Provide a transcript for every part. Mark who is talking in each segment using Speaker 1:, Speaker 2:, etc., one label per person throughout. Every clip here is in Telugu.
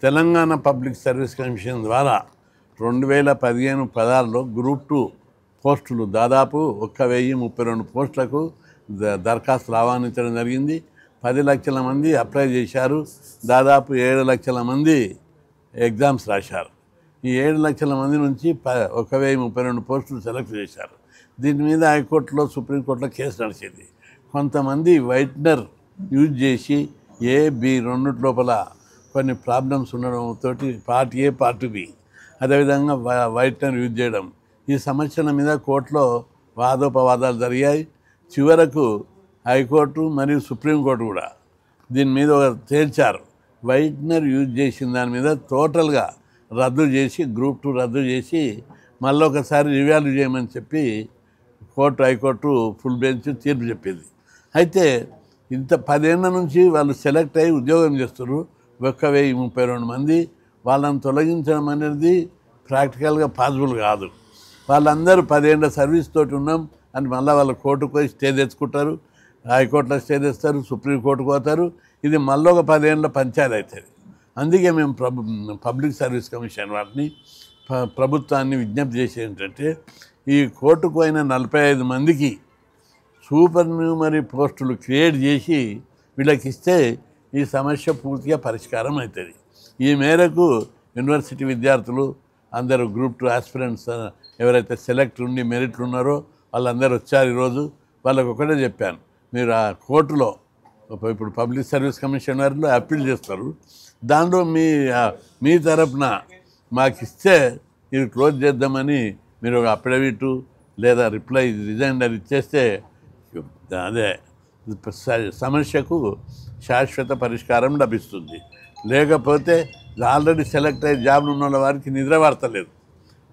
Speaker 1: తెలంగాణ పబ్లిక్ సర్వీస్ కమిషన్ ద్వారా 2015-16లో గ్రూప్ 2 పోస్టులు దాదాపు 1032 పోస్టులకు దరఖాస్తులు ఆహ్వానించడం జరిగింది. 10 లక్షల మంది అప్లై చేశారు. దాదాపు 7 లక్షల మంది ఎగ్జామ్స్ రాశారు. ఈ 7 లక్షల మంది నుంచి 1032 పోస్టులు సెలెక్ట్ చేశారు. దీని మీద హైకోర్టులో, సుప్రీంకోర్టులో కేసు నడిచింది. కొంతమంది వైట్నర్ యూజ్ చేసి A-B రెండింటి లోపల కొన్ని ప్రాబ్లమ్స్ ఉండడంతో పార్ట్ ఏ పార్ట్ బి అదేవిధంగా వైట్నర్ యూజ్ చేయడం, ఈ సమస్యల మీద కోర్టులో వాదోపవాదాలు జరిగాయి. చివరకు హైకోర్టు మరియు సుప్రీంకోర్టు కూడా దీని మీద తేల్చారు. వైట్నర్ యూజ్ చేసిన దాని మీద టోటల్గా రద్దు చేసి, గ్రూప్ 2 రద్దు చేసి మళ్ళీ ఒకసారి రివాల్యూ చేయమని చెప్పి హైకోర్టు ఫుల్ బెంచ్ తీర్పు చెప్పింది. అయితే ఇంత 10 ఏళ్ళ నుంచి వాళ్ళు సెలెక్ట్ అయ్యి ఉద్యోగం చేస్తున్నారు. 1032 మంది. వాళ్ళని తొలగించడం అనేది ప్రాక్టికల్గా పాసిబుల్ కాదు. వాళ్ళందరూ 10 ఏళ్ళ సర్వీస్ తోటి ఉన్నాం అని మళ్ళీ వాళ్ళ కోర్టుకు పోయి స్టే తెచ్చుకుంటారు. హైకోర్టులో స్టే తెస్తారు, సుప్రీంకోర్టుకు పోతారు. ఇది మళ్ళీ ఒక 10 ఏళ్ళ పంచాయతీ అవుతుంది. అందుకే మేము పబ్లిక్ సర్వీస్ కమిషన్ వాటిని ప్రభుత్వాన్ని విజ్ఞప్తి చేసేది ఏంటంటే, ఈ కోర్టుకు పోయిన 45 మందికి సూపర్ న్యూమరీ పోస్టులు క్రియేట్ చేసి వీళ్ళకి ఇస్తే ఈ సమస్య పూర్తిగా పరిష్కారం అవుతుంది. ఈ మేరకు యూనివర్సిటీ విద్యార్థులు అందరూ గ్రూప్ 2 ఆస్పిరెంట్స్ ఎవరైతే సెలెక్ట్ ఉండి మెరిట్లు ఉన్నారో వాళ్ళందరూ వచ్చారు. ఈరోజు వాళ్ళకు ఒకటే చెప్పాను, మీరు ఆ కోర్టులో ఇప్పుడు పబ్లిక్ సర్వీస్ కమిషన్ వారిలో అప్పీల్ చేస్తారు. దాంట్లో మీ తరపున మాకు ఇస్తే ఇది క్లోజ్ చేద్దామని మీరు ఒక అఫిడవిట్ లేదా రిప్లై రిజైండర్ ఇచ్చేస్తే అదే సమస్యకు శాశ్వత పరిష్కారం లభిస్తుంది. లేకపోతే ఆల్రెడీ సెలెక్ట్ అయ్యే జాబ్లు ఉన్న వారికి నిద్ర పడతలేదు.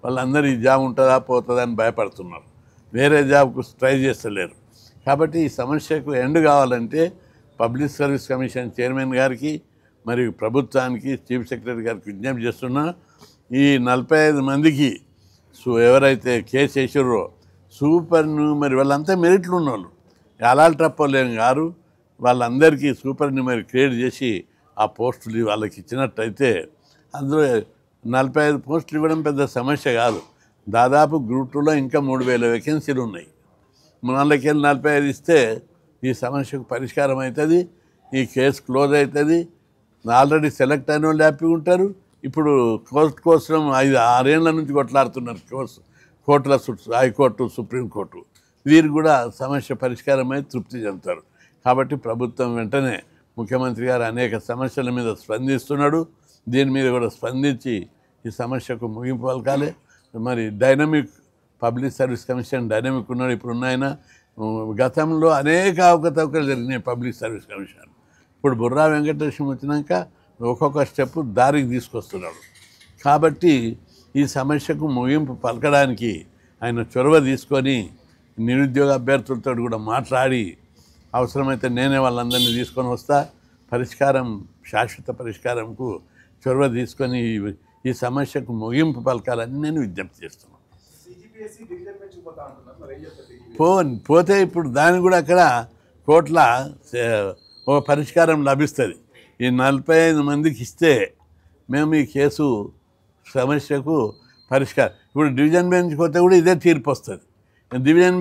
Speaker 1: వాళ్ళందరూ ఈ జాబ్ ఉంటుందా పోతుందా అని భయపడుతున్నారు. వేరే జాబ్కు ట్రై చేస్తలేరు. కాబట్టి ఈ సమస్యకు ఎండ్ కావాలంటే పబ్లిక్ సర్వీస్ కమిషన్ చైర్మన్ గారికి మరియు ప్రభుత్వానికి, చీఫ్ సెక్రటరీ గారికి విజ్ఞప్తి చేస్తున్నా, ఈ 45 మందికి ఎవరైతే కేసు వేసారో సూపర్ న్యూమరీ వాళ్ళంతా మెరిట్లు ఉన్నవాళ్ళు, అలాంటి టప్పలేం గారు, వాళ్ళందరికీ సూపర్ న్యూమరీ క్రియేట్ చేసి ఆ పోస్టులు వాళ్ళకి ఇచ్చినట్టయితే అందులో 45 పోస్టులు ఇవ్వడం పెద్ద సమస్య కాదు. దాదాపు గ్రూప్ 2లో ఇంకా 3000 వేకెన్సీలు ఉన్నాయి. 45 ఇస్తే ఈ సమస్యకు పరిష్కారం అవుతుంది. ఈ కేసు క్లోజ్ అవుతుంది. ఆల్రెడీ సెలెక్ట్ అయిన వాళ్ళు హ్యాపీగా ఉంటారు. ఇప్పుడు కోర్టు కోసం 5-6 ఏళ్ళ నుంచి కొట్లాడుతున్నారు కోర్టుల చుట్టూ, హైకోర్టు, సుప్రీంకోర్టు. వీరు కూడా సమస్య పరిష్కారమై తృప్తి చెందుతారు. కాబట్టి ప్రభుత్వం వెంటనే ముఖ్యమంత్రి గారు అనేక సమస్యల మీద స్పందిస్తున్నాడు. దీని మీద కూడా స్పందించి ఈ సమస్యకు ముగింపు పలకాలి. మరి dynamic public service commission dynamic ఉన్నాడు. ఇప్పుడు ఉన్నాయన గతంలో అనేక అవకతవకలు జరిగినాయి పబ్లిక్ సర్వీస్ కమిషన్. ఇప్పుడు బుర్రా వెంకటేశ్వరం వచ్చినాక ఒక్కొక్క స్టెప్ దారికి తీసుకొస్తున్నాడు. కాబట్టి ఈ సమస్యకు ముగింపు పలకడానికి ఆయన చొరవ తీసుకొని నిరుద్యోగ అభ్యర్థులతో కూడా మాట్లాడి అవసరమైతే నేనే వాళ్ళందరినీ తీసుకొని వస్తా, పరిష్కారం శాశ్వత పరిష్కారంకు చొరవ తీసుకొని ఈ సమస్యకు ముగింపు పలకాలని నేను విజ్ఞప్తి చేస్తున్నాను. పోతే ఇప్పుడు దాన్ని కూడా అక్కడ కోట్ల ఒక పరిష్కారం లభిస్తుంది. ఈ 45 మందికి ఇస్తే మేము ఈ కేసు సమస్యకు పరిష్కారం. ఇప్పుడు డివిజన్ బెంచ్కి పోతే కూడా ఇదే తీర్పు వస్తుంది. డివిజన్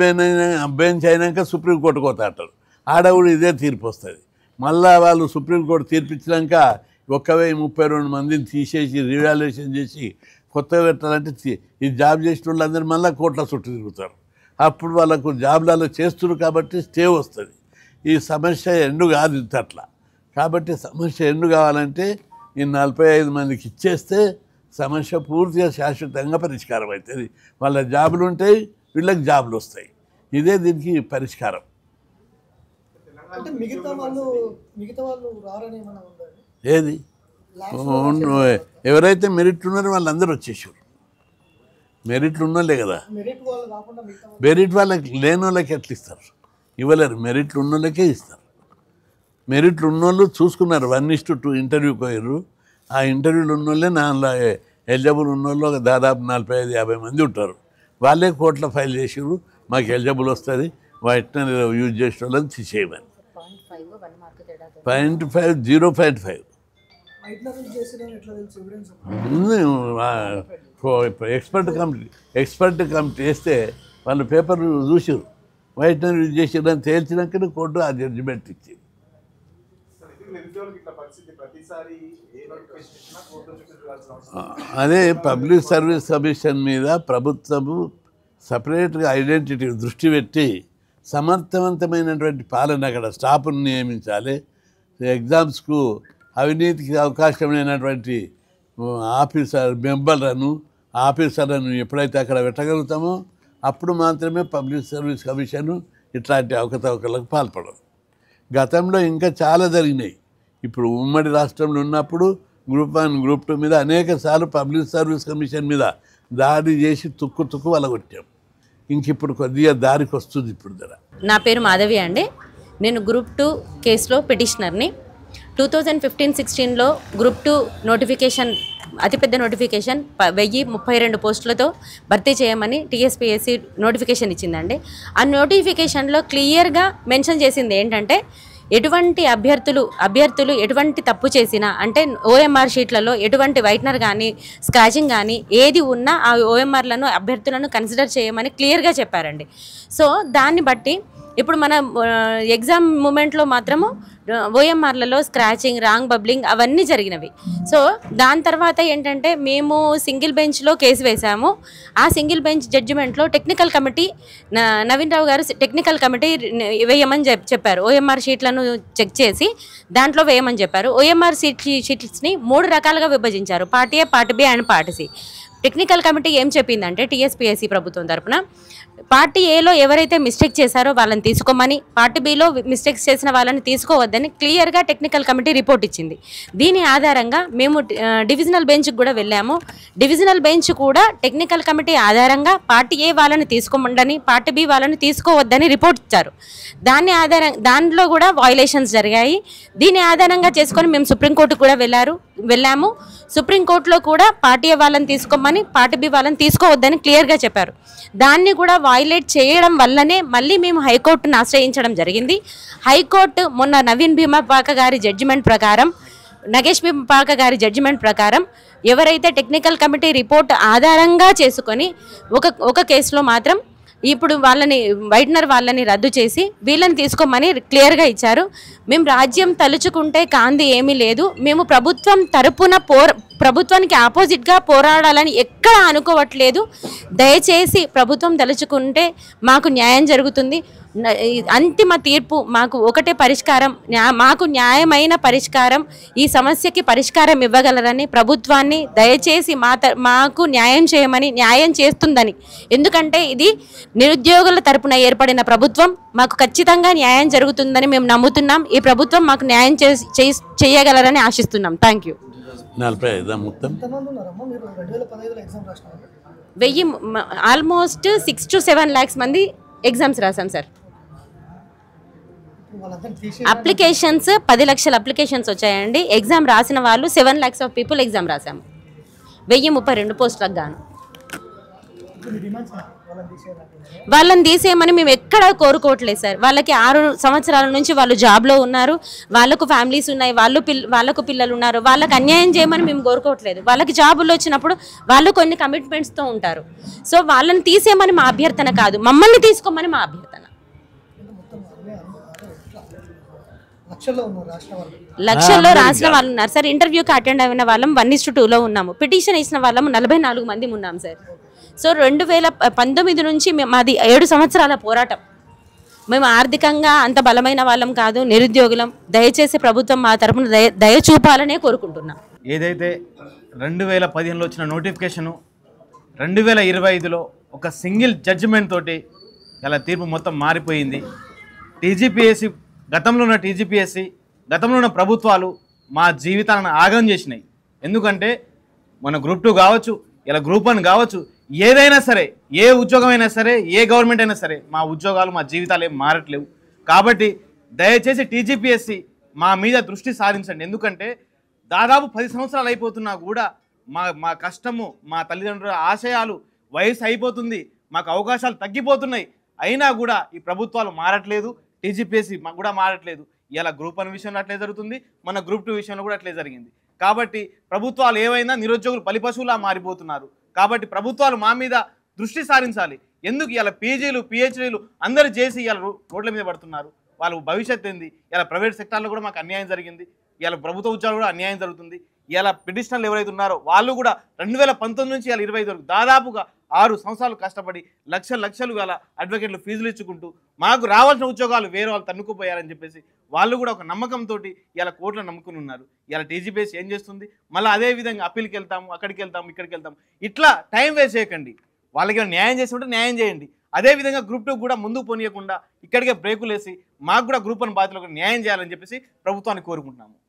Speaker 1: బెంచ్ అయినాక సుప్రీంకోర్టుకు పోతా అంటారు, ఆడ కూడా ఇదే తీర్పు వస్తుంది. మళ్ళా వాళ్ళు సుప్రీంకోర్టు తీర్పు ఇచ్చినాక 1032 మందిని తీసేసి రివాల్యుయేషన్ చేసి కొత్తగా పెట్టాలంటే ఈ జాబ్ చేసిన వాళ్ళందరూ మళ్ళీ కోట్ల చుట్టూ తిరుగుతారు. అప్పుడు వాళ్ళకు జాబ్లలో చేస్తున్నారు కాబట్టి స్టే వస్తుంది. ఈ సమస్య ఎండు కాదు ఇంత అట్లా. కాబట్టి సమస్య ఎండు కావాలంటే ఈ 45 మందికి ఇచ్చేస్తే సమస్య పూర్తిగా శాశ్వతంగా పరిష్కారం అవుతుంది. వాళ్ళ జాబులు ఉంటాయి, వీళ్ళకి జాబులు వస్తాయి. ఇదే దీనికి పరిష్కారం. ఏది ఎవరైతే మెరిట్లు ఉన్నారో వాళ్ళందరూ వచ్చేసారు. మెరిట్లు ఉన్నోళ్ళే కదా. మెరిట్ వాళ్ళకి లేని వాళ్ళకి ఎట్లా ఇస్తారు? ఇవ్వలేరు. మెరిట్లు ఉన్నోళ్ళకే ఇస్తారు. మెరిట్లు ఉన్నోళ్ళు చూసుకున్నారు, 1:2 ఇంటర్వ్యూకి పోయారు. ఆ ఇంటర్వ్యూలు ఉన్నోళ్ళే నాలో ఎలిజిబుల్ ఉన్నోళ్ళు దాదాపు 45-50 మంది ఉంటారు. వాళ్ళే కోర్టులో ఫైల్ చేసారు, మాకు ఎలిజిబుల్ వస్తుంది, వాటిని యూజ్ చేసిన వాళ్ళని తీసేయమని. 0.5 ఎక్స్పర్ట్ కమిటీ వేస్తే వాళ్ళు పేపర్ చూసారు, వైట్నర్ యూజ్ చేసిరని తేల్చినాక కోర్టు ఆ జడ్జిమెంట్ ఇచ్చింది. అదే పబ్లిక్ సర్వీస్ కమిషన్ మీద ప్రభుత్వము సపరేట్గా ఐడెంటిటీ దృష్టి పెట్టి సమర్థవంతమైనటువంటి పాలన అక్కడ స్టాఫ్ను నియమించాలి. ఎగ్జామ్స్కు అవినీతికి అవకాశం లేనటువంటి ఆఫీసర్లను ఎప్పుడైతే అక్కడ పెట్టగలుగుతామో అప్పుడు మాత్రమే పబ్లిక్ సర్వీస్ కమిషన్ ఇట్లాంటి అవకతవకలకు పాల్పడదు. గతంలో ఇంకా చాలా జరిగినాయి. ఇప్పుడు ఉమ్మడి రాష్ట్రంలో ఉన్నప్పుడు గ్రూప్ 1 గ్రూప్ 2 మీద అనేక సార్లు పబ్లిక్ సర్వీస్ కమిషన్ మీద దాడి చేసి తుక్కు వలగొట్టాం. ఇంక ఇప్పుడు కొద్దిగా దారికి వస్తుంది. ఇప్పుడు
Speaker 2: నా పేరు మాధవి అండి. నేను గ్రూప్ 2 కేసులో పిటిషనర్ని. 2015-16లో గ్రూప్ 2 నోటిఫికేషన్, అతిపెద్ద నోటిఫికేషన్ 1032 పోస్టులతో భర్తీ చేయమని టీఎస్పీఎస్సీ నోటిఫికేషన్ ఇచ్చిందండి. ఆ నోటిఫికేషన్లో క్లియర్గా మెన్షన్ చేసింది ఏంటంటే, ఎటువంటి అభ్యర్థులు ఎటువంటి తప్పు చేసినా, అంటే ఓఎంఆర్ షీట్లలో ఎటువంటి వైట్నర్ కానీ స్క్రాచింగ్ కానీ ఏది ఉన్నా ఆ ఓఎంఆర్లను అభ్యర్థులను కన్సిడర్ చేయమని క్లియర్గా చెప్పారండి. సో దాన్ని బట్టి ఇప్పుడు మన ఎగ్జామ్ మూమెంట్లో మాత్రము ఓఎంఆర్లలో స్క్రాచింగ్, రాంగ్ బబ్లింగ్ అవన్నీ జరిగినవి. సో దాని తర్వాత ఏంటంటే మేము సింగిల్ బెంచ్లో కేసు వేసాము. ఆ సింగిల్ బెంచ్ జడ్జిమెంట్లో technical committee Naveen Rao garu technical committee వేయమని చెప్పారు. ఓఎంఆర్ షీట్లను చెక్ చేసి దాంట్లో వేయమని చెప్పారు. ఓఎంఆర్ షీట్స్ని 3 రకాలుగా విభజించారు, part A, part B and part C. Technical committee ఏం చెప్పిందంటే టీఎస్పీఎస్సీ ప్రభుత్వం తరఫున పార్టీ ఏలో ఎవరైతే మిస్టేక్ చేశారో వాళ్ళని తీసుకోమని, పార్టీ బిలో మిస్టేక్స్ చేసిన వాళ్ళని తీసుకోవద్దని క్లియర్గా టెక్నికల్ కమిటీ రిపోర్ట్ ఇచ్చింది. దీని ఆధారంగా మేము డివిజనల్ బెంచ్కి కూడా వెళ్ళాము. డివిజనల్ బెంచ్ కూడా టెక్నికల్ కమిటీ ఆధారంగా పార్టీ ఏ వాళ్ళని తీసుకోమండని, పార్టీ బి వాళ్ళని తీసుకోవద్దని రిపోర్ట్ ఇచ్చారు. దానిలో కూడా వయలేషన్స్ జరిగాయి. దీని ఆధారంగా చేసుకొని మేము సుప్రీంకోర్టుకు కూడా వెళ్ళాము. సుప్రీంకోర్టులో కూడా పార్టీ ఏ వాళ్ళని తీసుకోమని, పార్టీ బి వాళ్ళని తీసుకోవద్దని క్లియర్గా చెప్పారు. దాన్ని కూడా వైలేట్ చేయడం వల్లనే మళ్ళీ మేము హైకోర్టును ఆశ్రయించడం జరిగింది. హైకోర్టు మొన్న నవీన్ భీమపాక గారి జడ్జిమెంట్ ప్రకారం, నగేష్ భీమపాక గారి జడ్జిమెంట్ ప్రకారం ఎవరైతే టెక్నికల్ కమిటీ రిపోర్ట్ ఆధారంగా చేసుకొని ఒక కేసులో మాత్రం ఇప్పుడు వైట్నర్ వాళ్ళని రద్దు చేసి వీళ్ళని తీసుకోమని క్లియర్గా ఇచ్చారు. మేము రాజ్యం తలుచుకుంటే కాంది ఏమీ లేదు. మేము ప్రభుత్వం తరపున ప్రభుత్వానికి ఆపోజిట్గా పోరాడాలని ఎక్కడ అనుకోవట్లేదు. దయచేసి ప్రభుత్వం తలుచుకుంటే మాకు న్యాయం జరుగుతుంది. అంతిమ తీర్పు మాకు ఒకటే పరిష్కారం, మాకు న్యాయమైన పరిష్కారం, ఈ సమస్యకి పరిష్కారం ఇవ్వగలరని ప్రభుత్వాన్ని దయచేసి మాకు న్యాయం చేయమని, న్యాయం చేస్తుందని. ఎందుకంటే ఇది నిరుద్యోగుల తరపున ఏర్పడిన ప్రభుత్వం, మాకు ఖచ్చితంగా న్యాయం జరుగుతుందని మేము నమ్ముతున్నాం. ఈ ప్రభుత్వం మాకు న్యాయం చేయగలరని ఆశిస్తున్నాం. Thank you. 1000 almost 6 to 7 lakhs మంది ఎగ్జామ్స్ రాసాం సార్. అప్లికేషన్స్ 10 లక్షల అప్లికేషన్స్ వచ్చాయండి. ఎగ్జామ్ రాసిన వాళ్ళు 7 lakhs ఆఫ్ పీపుల్ ఎగ్జామ్ రాసాము. 1032 పోస్టులకు గాను. వాళ్ళని తీసేయమని మేము ఎక్కడ కోరుకోవట్లేదు సార్. వాళ్ళకి 6 సంవత్సరాల నుంచి వాళ్ళు జాబ్లో ఉన్నారు, వాళ్ళకు ఫ్యామిలీస్ ఉన్నాయి, వాళ్ళకు పిల్లలు ఉన్నారు. వాళ్ళకి అన్యాయం చేయమని మేము కోరుకోవట్లేదు. వాళ్ళకి జాబులు వచ్చినప్పుడు వాళ్ళు కొన్ని కమిట్మెంట్స్తో ఉంటారు. సో వాళ్ళని తీసేయమని మా అభ్యర్థన కాదు, మమ్మల్ని తీసుకోమని మా అభ్యర్థన. లక్షల్లో రాసిన వాళ్ళు ఉన్నారు సార్. ఇంటర్వ్యూకి అటెండ్ అయిన వాళ్ళం 1:2లో ఉన్నాము. పిటిషన్ ఇచ్చిన వాళ్ళము 44 మంది ఉన్నాం సార్. సో 2019 నుంచి మాది 7 సంవత్సరాల పోరాటం. మేము ఆర్థికంగా అంత బలమైన వాళ్ళం కాదు, నిరుద్యోగులం. దయచేసి ప్రభుత్వం మా తరపున దయ చూపాలనే కోరుకుంటున్నాం.
Speaker 3: ఏదైతే 2015లో వచ్చిన నోటిఫికేషను 2025లో ఒక సింగిల్ జడ్జిమెంట్ తోటి ఇలా తీర్పు మొత్తం మారిపోయింది. టీజీపీఎస్సీ గతంలో ఉన్న టీజీపీఎస్సీ, గతంలో ఉన్న ప్రభుత్వాలు మా జీవితాలను ఆగం చేసినాయి. ఎందుకంటే మన గ్రూప్ 2 కావచ్చు, ఇలా గ్రూప్ 1 కావచ్చు, ఏదైనా సరే, ఏ ఉద్యోగమైనా సరే, ఏ గవర్నమెంట్ అయినా సరే, మా ఉద్యోగాలు, మా జీవితాలు ఏం మారట్లేవు. కాబట్టి దయచేసి టీజీపీఎస్సీ మా మీద దృష్టి సారించండి. ఎందుకంటే దాదాపు 10 సంవత్సరాలు అయిపోతున్నా కూడా మా కష్టము, మా తల్లిదండ్రుల ఆశయాలు, వయసు అయిపోతుంది, మాకు అవకాశాలు తగ్గిపోతున్నాయి. అయినా కూడా ఈ ప్రభుత్వాలు మారట్లేదు, టీజీపీఎస్సీ కూడా మారట్లేదు. ఇలా గ్రూప్ 1 విషయంలో అట్లే జరుగుతుంది, మన గ్రూప్ 2 విషయంలో కూడా అట్లే జరిగింది. కాబట్టి ప్రభుత్వాలు ఏవైనా నిరుద్యోగులు బలిపశువులా మారిపోతున్నారు. కాబట్టి ప్రభుత్వాలు మా మీద దృష్టి సారించాలి. ఎందుకు ఇలా పీజీలు పిహెచ్డీలు అందరూ చేసి ఇలా రోడ్ల మీద పడుతున్నారు? వాళ్ళ భవిష్యత్తు ఏంది? ఇలా ప్రైవేట్ సెక్టార్లో కూడా మాకు అన్యాయం జరిగింది, ఇలా ప్రభుత్వ ఉద్యోగాలు కూడా అన్యాయం జరుగుతుంది. ఇలా పిటిషనర్లు ఎవరైతే ఉన్నారో వాళ్ళు కూడా 2019 నుంచి ఇలా 25 వరకు దాదాపుగా 6 సంవత్సరాలు కష్టపడి లక్షలు ఇలా అడ్వకేట్లు ఫీజులు ఇచ్చుకుంటూ మాకు రావాల్సిన ఉద్యోగాలు వేరే వాళ్ళు తన్నుకుపోయారని చెప్పేసి వాళ్ళు కూడా ఒక నమ్మకంతో ఇలా కోర్టులో నమ్ముకుని ఉన్నారు. ఇలా టీజీపీఎస్ ఏం చేస్తుంది? మళ్ళీ అదే విధంగా అప్పీల్కి వెళ్తాము, అక్కడికి వెళ్తాము, ఇక్కడికి వెళ్తాము, ఇట్లా టైం వేస్ట్ చేయకండి. వాళ్ళకి న్యాయం చేసి ఉంటే న్యాయం చేయండి. అదేవిధంగా గ్రూప్ 2 కూడా ముందుకు పోనీయకుండా ఇక్కడికే బ్రేకులు వేసి మాకు కూడా గ్రూప్ 1 బాధ్యతలకు న్యాయం చేయాలని చెప్పేసి ప్రభుత్వాన్ని కోరుకుంటున్నాము.